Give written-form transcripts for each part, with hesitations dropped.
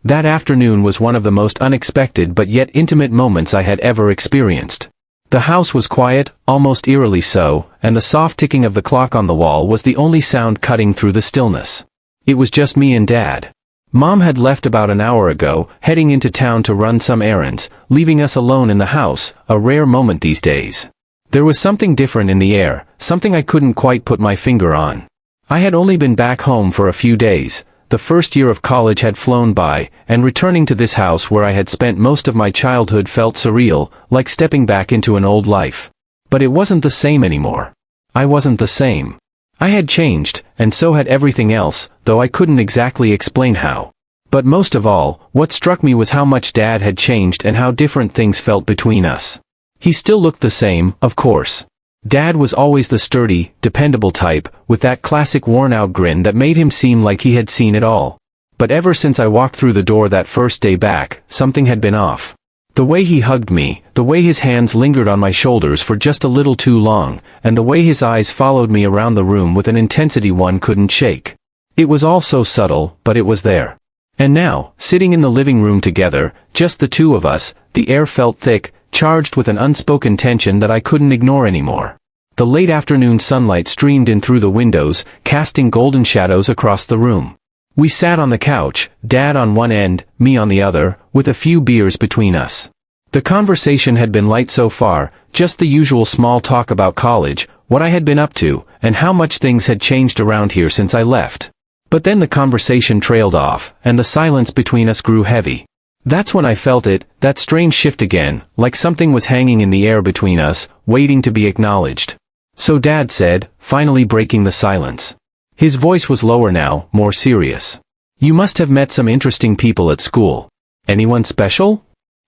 That afternoon was one of the most unexpected but yet intimate moments I had ever experienced. The house was quiet, almost eerily so, and the soft ticking of the clock on the wall was the only sound cutting through the stillness. It was just me and Dad. Mom had left about an hour ago, heading into town to run some errands, leaving us alone in the house, a rare moment these days. There was something different in the air, something I couldn't quite put my finger on. I had only been back home for a few days. The first year of college had flown by, and returning to this house where I had spent most of my childhood felt surreal, like stepping back into an old life. But it wasn't the same anymore. I wasn't the same. I had changed, and so had everything else, though I couldn't exactly explain how. But most of all, what struck me was how much Dad had changed and how different things felt between us. He still looked the same, of course. Dad was always the sturdy, dependable type, with that classic worn-out grin that made him seem like he had seen it all. But ever since I walked through the door that first day back, something had been off. The way he hugged me, the way his hands lingered on my shoulders for just a little too long, and the way his eyes followed me around the room with an intensity one couldn't shake. It was all so subtle, but it was there. And now, sitting in the living room together, just the two of us, the air felt thick, charged with an unspoken tension that I couldn't ignore anymore. The late afternoon sunlight streamed in through the windows, casting golden shadows across the room. We sat on the couch, Dad on one end, me on the other, with a few beers between us. The conversation had been light so far, just the usual small talk about college, what I had been up to, and how much things had changed around here since I left. But then the conversation trailed off, and the silence between us grew heavy. That's when I felt it, that strange shift again, like something was hanging in the air between us, waiting to be acknowledged. So Dad said, finally breaking the silence. His voice was lower now, more serious. You must have met some interesting people at school. Anyone special?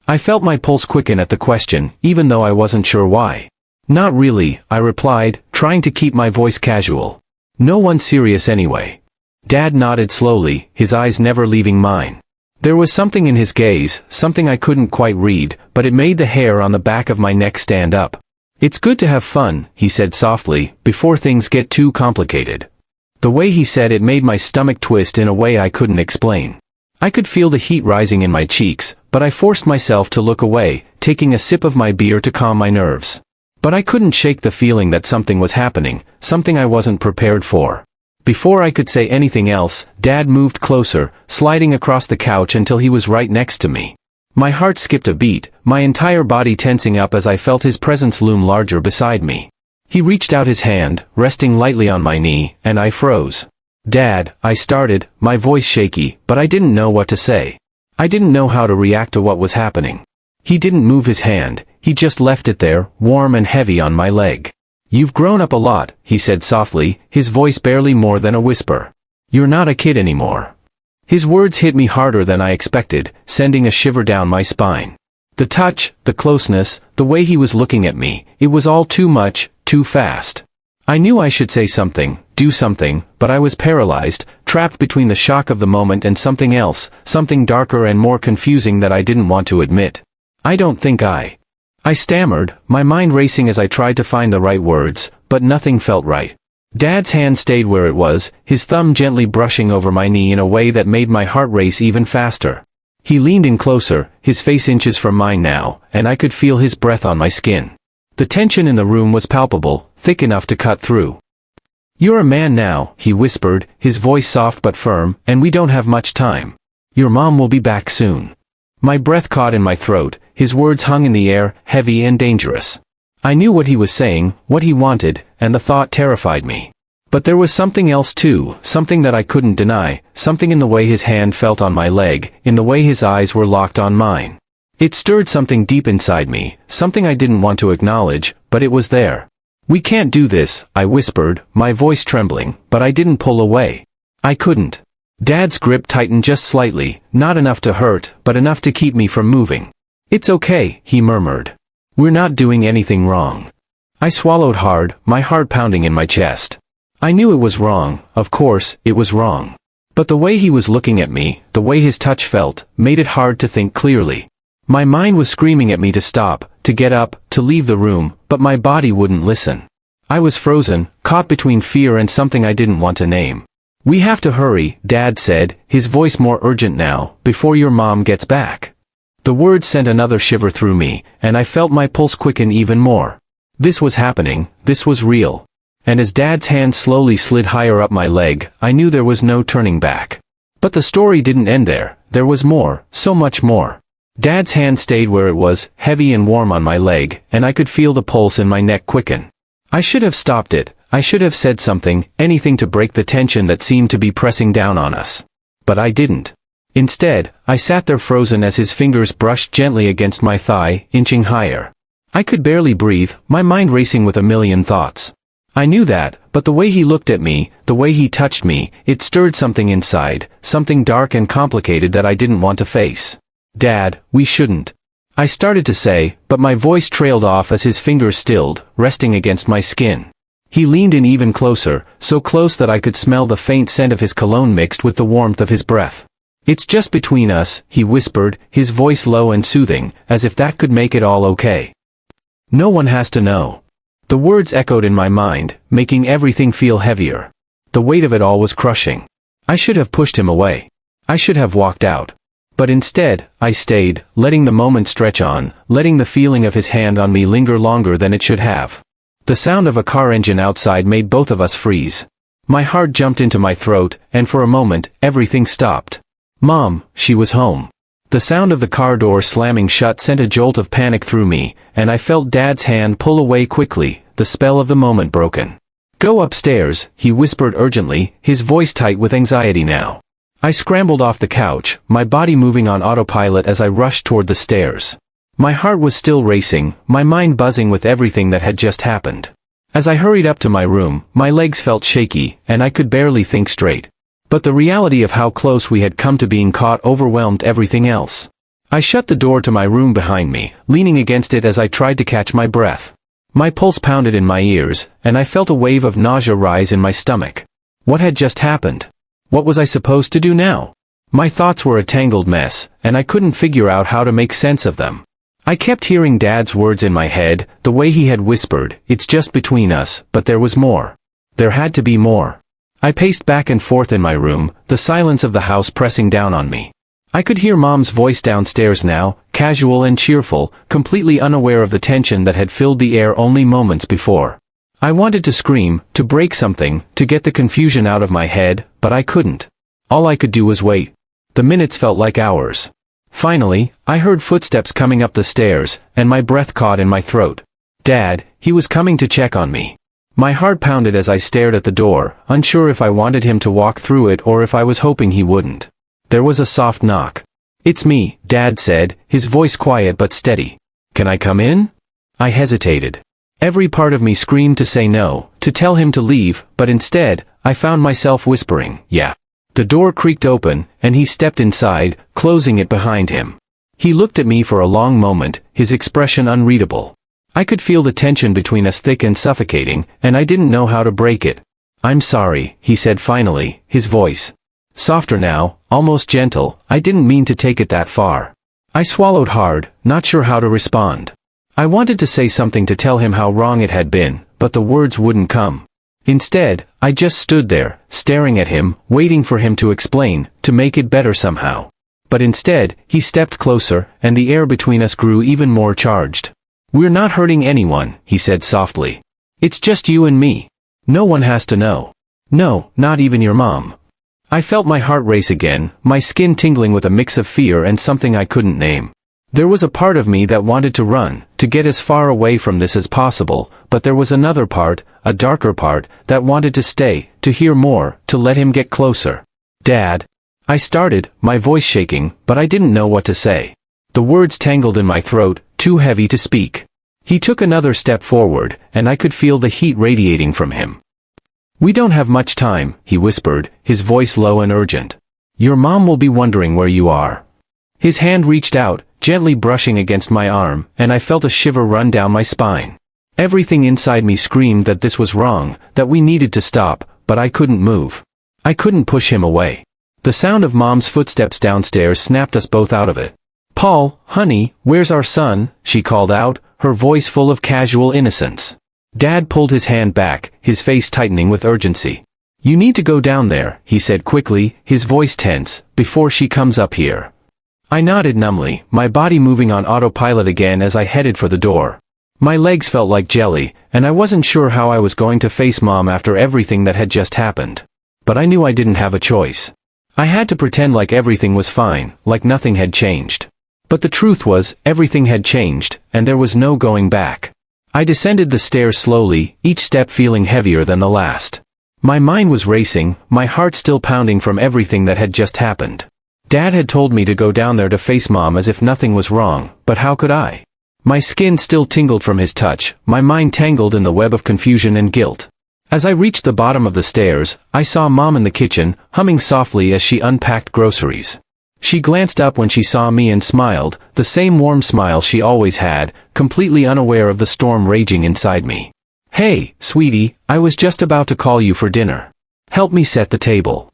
I felt my pulse quicken at the question, even though I wasn't sure why. Not really, I replied, trying to keep my voice casual. No one serious anyway. Dad nodded slowly, his eyes never leaving mine. There was something in his gaze, something I couldn't quite read, but it made the hair on the back of my neck stand up. It's good to have fun, he said softly, before things get too complicated. The way he said it made my stomach twist in a way I couldn't explain. I could feel the heat rising in my cheeks, but I forced myself to look away, taking a sip of my beer to calm my nerves. But I couldn't shake the feeling that something was happening, something I wasn't prepared for. Before I could say anything else, Dad moved closer, sliding across the couch until he was right next to me. My heart skipped a beat, my entire body tensing up as I felt his presence loom larger beside me. He reached out his hand, resting lightly on my knee, and I froze. Dad, I started, my voice shaky, but I didn't know what to say. I didn't know how to react to what was happening. He didn't move his hand, he just left it there, warm and heavy on my leg. You've grown up a lot, he said softly, his voice barely more than a whisper. You're not a kid anymore. His words hit me harder than I expected, sending a shiver down my spine. The touch, the closeness, the way he was looking at me, it was all too much, too fast. I knew I should say something, do something, but I was paralyzed, trapped between the shock of the moment and something else, something darker and more confusing that I didn't want to admit. I don't think I stammered, my mind racing as I tried to find the right words, but nothing felt right. Dad's hand stayed where it was, his thumb gently brushing over my knee in a way that made my heart race even faster. He leaned in closer, his face inches from mine now, and I could feel his breath on my skin. The tension in the room was palpable, thick enough to cut through. You're a man now, he whispered, his voice soft but firm, and we don't have much time. Your mom will be back soon. My breath caught in my throat, his words hung in the air, heavy and dangerous. I knew what he was saying, what he wanted, and the thought terrified me. But there was something else too, something that I couldn't deny, something in the way his hand felt on my leg, in the way his eyes were locked on mine. It stirred something deep inside me, something I didn't want to acknowledge, but it was there. We can't do this, I whispered, my voice trembling, but I didn't pull away. I couldn't. Dad's grip tightened just slightly, not enough to hurt, but enough to keep me from moving. It's okay, he murmured. We're not doing anything wrong. I swallowed hard, my heart pounding in my chest. I knew it was wrong, of course, it was wrong. But the way he was looking at me, the way his touch felt, made it hard to think clearly. My mind was screaming at me to stop, to get up, to leave the room, but my body wouldn't listen. I was frozen, caught between fear and something I didn't want to name. "We have to hurry," Dad said, his voice more urgent now, "before your mom gets back." The words sent another shiver through me, and I felt my pulse quicken even more. This was happening, this was real. And as Dad's hand slowly slid higher up my leg, I knew there was no turning back. But the story didn't end there. There was more, so much more. Dad's hand stayed where it was, heavy and warm on my leg, and I could feel the pulse in my neck quicken. I should have stopped it. I should have said something, anything to break the tension that seemed to be pressing down on us. But I didn't. Instead, I sat there frozen as his fingers brushed gently against my thigh, inching higher. I could barely breathe, my mind racing with a million thoughts. I knew that, but the way he looked at me, the way he touched me, it stirred something inside, something dark and complicated that I didn't want to face. "Dad, we shouldn't." I started to say, but my voice trailed off as his fingers stilled, resting against my skin. He leaned in even closer, so close that I could smell the faint scent of his cologne mixed with the warmth of his breath. "It's just between us," he whispered, his voice low and soothing, as if that could make it all okay. "No one has to know." The words echoed in my mind, making everything feel heavier. The weight of it all was crushing. I should have pushed him away. I should have walked out. But instead, I stayed, letting the moment stretch on, letting the feeling of his hand on me linger longer than it should have. The sound of a car engine outside made both of us freeze. My heart jumped into my throat, and for a moment, everything stopped. Mom, she was home. The sound of the car door slamming shut sent a jolt of panic through me, and I felt Dad's hand pull away quickly, the spell of the moment broken. "Go upstairs," he whispered urgently, his voice tight with anxiety now. I scrambled off the couch, my body moving on autopilot as I rushed toward the stairs. My heart was still racing, my mind buzzing with everything that had just happened. As I hurried up to my room, my legs felt shaky, and I could barely think straight. But the reality of how close we had come to being caught overwhelmed everything else. I shut the door to my room behind me, leaning against it as I tried to catch my breath. My pulse pounded in my ears, and I felt a wave of nausea rise in my stomach. What had just happened? What was I supposed to do now? My thoughts were a tangled mess, and I couldn't figure out how to make sense of them. I kept hearing Dad's words in my head, the way he had whispered, "It's just between us," but there was more. There had to be more. I paced back and forth in my room, the silence of the house pressing down on me. I could hear Mom's voice downstairs now, casual and cheerful, completely unaware of the tension that had filled the air only moments before. I wanted to scream, to break something, to get the confusion out of my head, but I couldn't. All I could do was wait. The minutes felt like hours. Finally, I heard footsteps coming up the stairs, and my breath caught in my throat. Dad, he was coming to check on me. My heart pounded as I stared at the door, unsure if I wanted him to walk through it or if I was hoping he wouldn't. There was a soft knock. "It's me," Dad said, his voice quiet but steady. "Can I come in?" I hesitated. Every part of me screamed to say no, to tell him to leave, but instead, I found myself whispering, "Yeah." The door creaked open, and he stepped inside, closing it behind him. He looked at me for a long moment, his expression unreadable. I could feel the tension between us thick and suffocating, and I didn't know how to break it. "I'm sorry," he said finally, his voice softer now, almost gentle. "I didn't mean to take it that far." I swallowed hard, not sure how to respond. I wanted to say something to tell him how wrong it had been, but the words wouldn't come. Instead, I just stood there, staring at him, waiting for him to explain, to make it better somehow. But instead, he stepped closer, and the air between us grew even more charged. "We're not hurting anyone," he said softly. "It's just you and me. No one has to know. No, not even your mom." I felt my heart race again, my skin tingling with a mix of fear and something I couldn't name. There was a part of me that wanted to run, to get as far away from this as possible, but there was another part, a darker part, that wanted to stay, to hear more, to let him get closer. "Dad," I started, my voice shaking, but I didn't know what to say. The words tangled in my throat, too heavy to speak. He took another step forward, and I could feel the heat radiating from him. "We don't have much time," he whispered, his voice low and urgent. "Your mom will be wondering where you are." His hand reached out, gently brushing against my arm, and I felt a shiver run down my spine. Everything inside me screamed that this was wrong, that we needed to stop, but I couldn't move. I couldn't push him away. The sound of Mom's footsteps downstairs snapped us both out of it. "Paul, honey, where's our son?" she called out, her voice full of casual innocence. Dad pulled his hand back, his face tightening with urgency. You need to go down there, he said quickly, his voice tense, before she comes up here. I nodded numbly, my body moving on autopilot again as I headed for the door. My legs felt like jelly, and I wasn't sure how I was going to face Mom after everything that had just happened. But I knew I didn't have a choice. I had to pretend like everything was fine, like nothing had changed. But the truth was, everything had changed, and there was no going back. I descended the stairs slowly, each step feeling heavier than the last. My mind was racing, my heart still pounding from everything that had just happened. Dad had told me to go down there to face Mom as if nothing was wrong, but how could I? My skin still tingled from his touch, my mind tangled in the web of confusion and guilt. As I reached the bottom of the stairs, I saw Mom in the kitchen, humming softly as she unpacked groceries. She glanced up when she saw me and smiled, the same warm smile she always had, completely unaware of the storm raging inside me. Hey, sweetie, I was just about to call you for dinner. Help me set the table.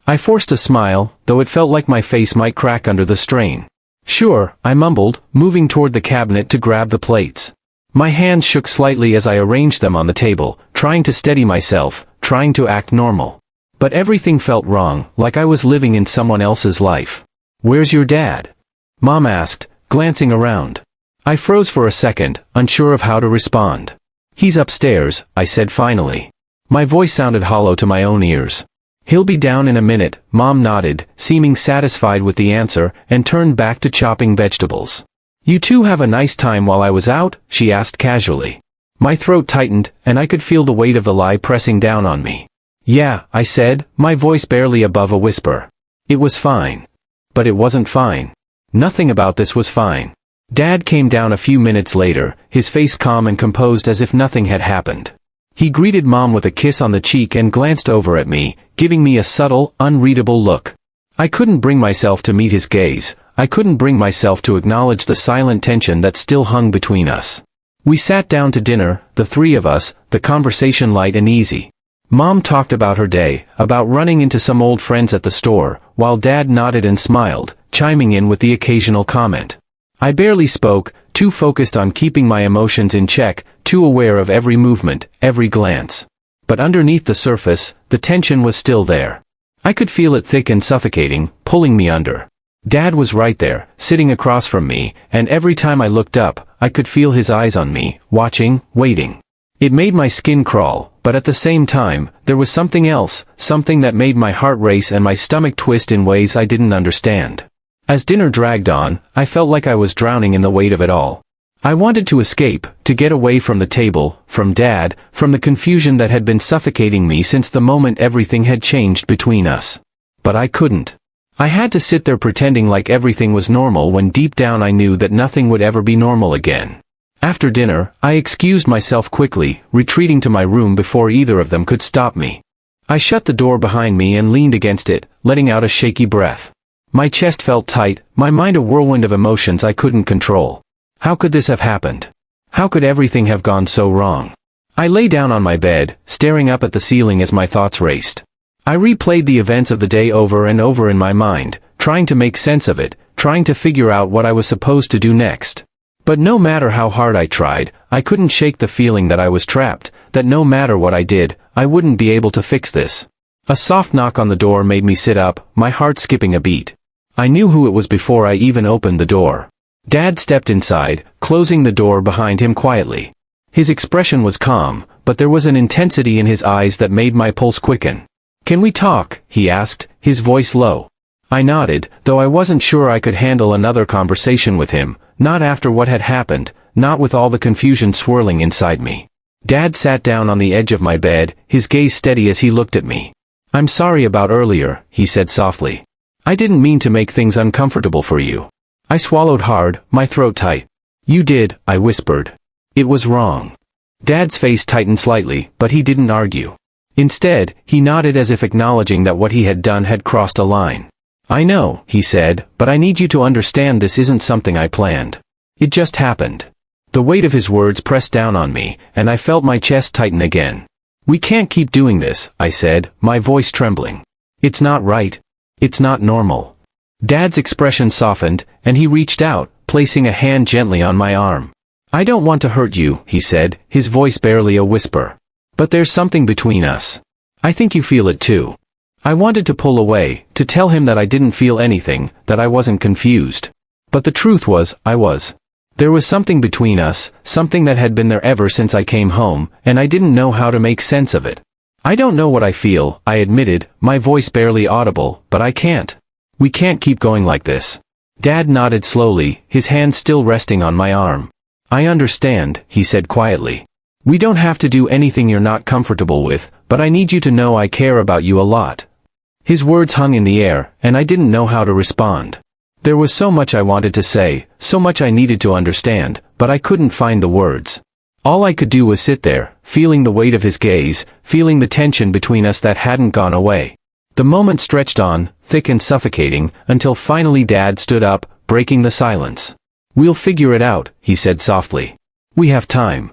I forced a smile, though it felt like my face might crack under the strain. Sure, I mumbled, moving toward the cabinet to grab the plates. My hands shook slightly as I arranged them on the table, trying to steady myself, trying to act normal. But everything felt wrong, like I was living in someone else's life. Where's your dad? Mom asked, glancing around. I froze for a second, unsure of how to respond. He's upstairs, I said finally. My voice sounded hollow to my own ears. He'll be down in a minute, Mom nodded, seeming satisfied with the answer, and turned back to chopping vegetables. You two have a nice time while I was out? She asked casually. My throat tightened, and I could feel the weight of the lie pressing down on me. Yeah, I said, my voice barely above a whisper. It was fine. But it wasn't fine. Nothing about this was fine. Dad came down a few minutes later, his face calm and composed as if nothing had happened. He greeted Mom with a kiss on the cheek and glanced over at me, giving me a subtle, unreadable look. I couldn't bring myself to meet his gaze. I couldn't bring myself to acknowledge the silent tension that still hung between us. We sat down to dinner, the three of us, the conversation light and easy. Mom talked about her day, about running into some old friends at the store, while Dad nodded and smiled, chiming in with the occasional comment. I barely spoke, too focused on keeping my emotions in check, too aware of every movement, every glance. But underneath the surface, the tension was still there. I could feel it thick and suffocating, pulling me under. Dad was right there, sitting across from me, and every time I looked up, I could feel his eyes on me, watching, waiting. It made my skin crawl, but at the same time, there was something else, something that made my heart race and my stomach twist in ways I didn't understand. As dinner dragged on, I felt like I was drowning in the weight of it all. I wanted to escape, to get away from the table, from Dad, from the confusion that had been suffocating me since the moment everything had changed between us. But I couldn't. I had to sit there pretending like everything was normal when deep down I knew that nothing would ever be normal again. After dinner, I excused myself quickly, retreating to my room before either of them could stop me. I shut the door behind me and leaned against it, letting out a shaky breath. My chest felt tight, my mind a whirlwind of emotions I couldn't control. How could this have happened? How could everything have gone so wrong? I lay down on my bed, staring up at the ceiling as my thoughts raced. I replayed the events of the day over and over in my mind, trying to make sense of it, trying to figure out what I was supposed to do next. But no matter how hard I tried, I couldn't shake the feeling that I was trapped, that no matter what I did, I wouldn't be able to fix this. A soft knock on the door made me sit up, my heart skipping a beat. I knew who it was before I even opened the door. Dad stepped inside, closing the door behind him quietly. His expression was calm, but there was an intensity in his eyes that made my pulse quicken. "Can we talk?" he asked, his voice low. I nodded, though I wasn't sure I could handle another conversation with him, not after what had happened, not with all the confusion swirling inside me. Dad sat down on the edge of my bed, his gaze steady as he looked at me. "I'm sorry about earlier," he said softly. "I didn't mean to make things uncomfortable for you." I swallowed hard, my throat tight. "You did," I whispered. "It was wrong." Dad's face tightened slightly, but he didn't argue. Instead, he nodded as if acknowledging that what he had done had crossed a line. "I know," he said, "but I need you to understand this isn't something I planned. It just happened." The weight of his words pressed down on me, and I felt my chest tighten again. "We can't keep doing this," I said, my voice trembling. "It's not right. It's not normal." Dad's expression softened, and he reached out, placing a hand gently on my arm. "I don't want to hurt you," he said, his voice barely a whisper. "But there's something between us. I think you feel it too. I wanted to pull away, to tell him that I didn't feel anything, that I wasn't confused. But the truth was, I was. There was something between us, something that had been there ever since I came home, and I didn't know how to make sense of it. I don't know what I feel, I admitted, my voice barely audible, but I can't. We can't keep going like this. Dad nodded slowly, his hand still resting on my arm. I understand, he said quietly. We don't have to do anything you're not comfortable with, but I need you to know I care about you a lot. His words hung in the air, and I didn't know how to respond. There was so much I wanted to say, so much I needed to understand, but I couldn't find the words. All I could do was sit there, feeling the weight of his gaze, feeling the tension between us that hadn't gone away. The moment stretched on, thick and suffocating, until finally Dad stood up, breaking the silence. We'll figure it out, he said softly. We have time.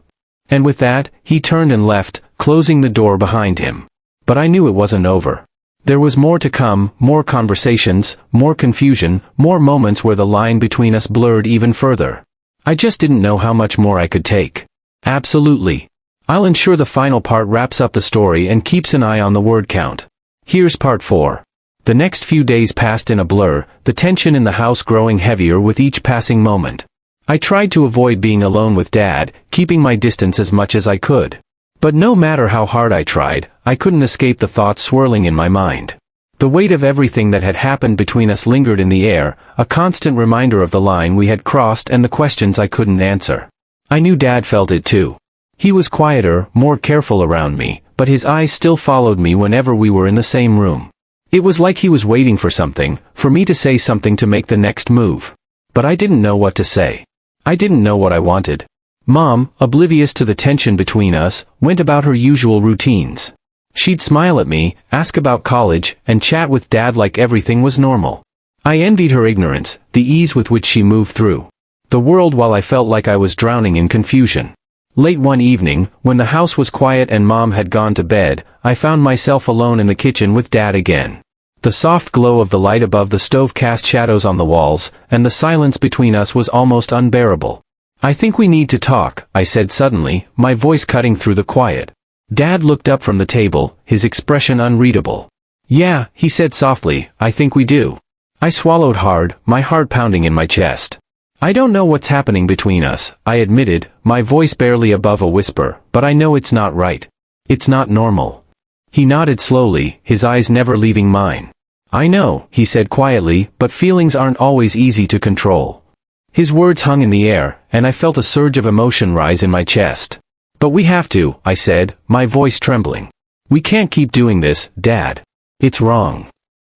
And with that, he turned and left, closing the door behind him. But I knew it wasn't over. There was more to come, more conversations, more confusion, more moments where the line between us blurred even further. I just didn't know how much more I could take. Absolutely. I'll ensure the final part wraps up the story and keeps an eye on the word count. Here's part 4. The next few days passed in a blur, the tension in the house growing heavier with each passing moment. I tried to avoid being alone with Dad, keeping my distance as much as I could. But no matter how hard I tried, I couldn't escape the thoughts swirling in my mind. The weight of everything that had happened between us lingered in the air, a constant reminder of the line we had crossed and the questions I couldn't answer. I knew Dad felt it too. He was quieter, more careful around me, but his eyes still followed me whenever we were in the same room. It was like he was waiting for something, for me to say something to make the next move. But I didn't know what to say. I didn't know what I wanted. Mom, oblivious to the tension between us, went about her usual routines. She'd smile at me, ask about college, and chat with Dad like everything was normal. I envied her ignorance, the ease with which she moved through the world while I felt like I was drowning in confusion. Late one evening, when the house was quiet and Mom had gone to bed, I found myself alone in the kitchen with Dad again. The soft glow of the light above the stove cast shadows on the walls, and the silence between us was almost unbearable. I think we need to talk, I said suddenly, my voice cutting through the quiet. Dad looked up from the table, his expression unreadable. Yeah, he said softly, I think we do. I swallowed hard, my heart pounding in my chest. I don't know what's happening between us, I admitted, my voice barely above a whisper, but I know it's not right. It's not normal. He nodded slowly, his eyes never leaving mine. I know, he said quietly, but feelings aren't always easy to control. His words hung in the air, and I felt a surge of emotion rise in my chest. But we have to, I said, my voice trembling. We can't keep doing this, Dad. It's wrong.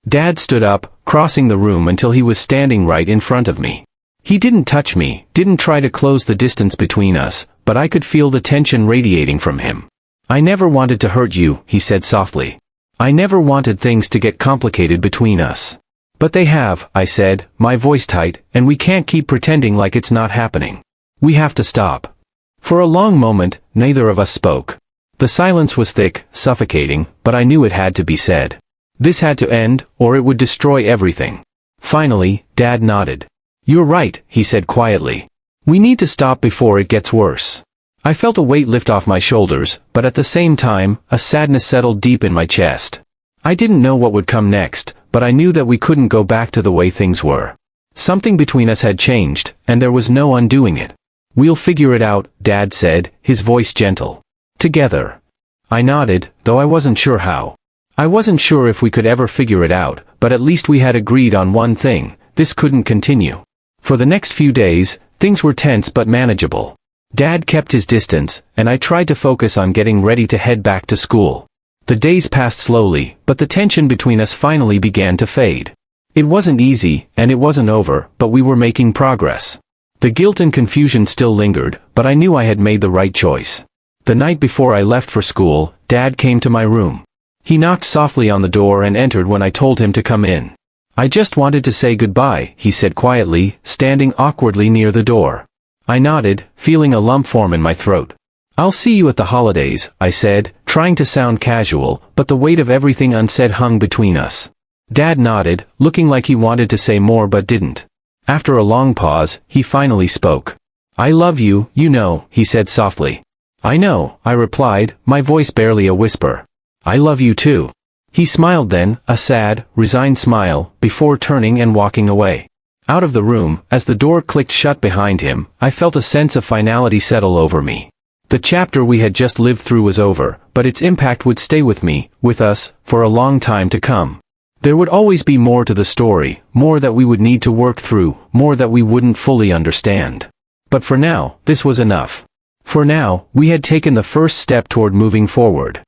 Dad stood up, crossing the room until he was standing right in front of me. He didn't touch me, didn't try to close the distance between us, but I could feel the tension radiating from him. I never wanted to hurt you, he said softly. I never wanted things to get complicated between us. But they have, I said, my voice tight, and we can't keep pretending like it's not happening. We have to stop. For a long moment, neither of us spoke. The silence was thick, suffocating, but I knew it had to be said. This had to end, or it would destroy everything. Finally, Dad nodded. You're right, he said quietly. We need to stop before it gets worse. I felt a weight lift off my shoulders, but at the same time, a sadness settled deep in my chest. I didn't know what would come next, but I knew that we couldn't go back to the way things were. Something between us had changed, and there was no undoing it. We'll figure it out, Dad said, his voice gentle. Together. I nodded, though I wasn't sure how. I wasn't sure if we could ever figure it out, but at least we had agreed on one thing, this couldn't continue. For the next few days, things were tense but manageable. Dad kept his distance, and I tried to focus on getting ready to head back to school. The days passed slowly, but the tension between us finally began to fade. It wasn't easy, and it wasn't over, but we were making progress. The guilt and confusion still lingered, but I knew I had made the right choice. The night before I left for school, Dad came to my room. He knocked softly on the door and entered when I told him to come in. I just wanted to say goodbye, he said quietly, standing awkwardly near the door. I nodded, feeling a lump form in my throat. I'll see you at the holidays, I said, trying to sound casual, but the weight of everything unsaid hung between us. Dad nodded, looking like he wanted to say more but didn't. After a long pause, he finally spoke. I love you, you know, he said softly. I know, I replied, my voice barely a whisper. I love you too. He smiled then, a sad, resigned smile, before turning and walking away. Out of the room, as the door clicked shut behind him, I felt a sense of finality settle over me. The chapter we had just lived through was over, but its impact would stay with me, with us, for a long time to come. There would always be more to the story, more that we would need to work through, more that we wouldn't fully understand. But for now, this was enough. For now, we had taken the first step toward moving forward.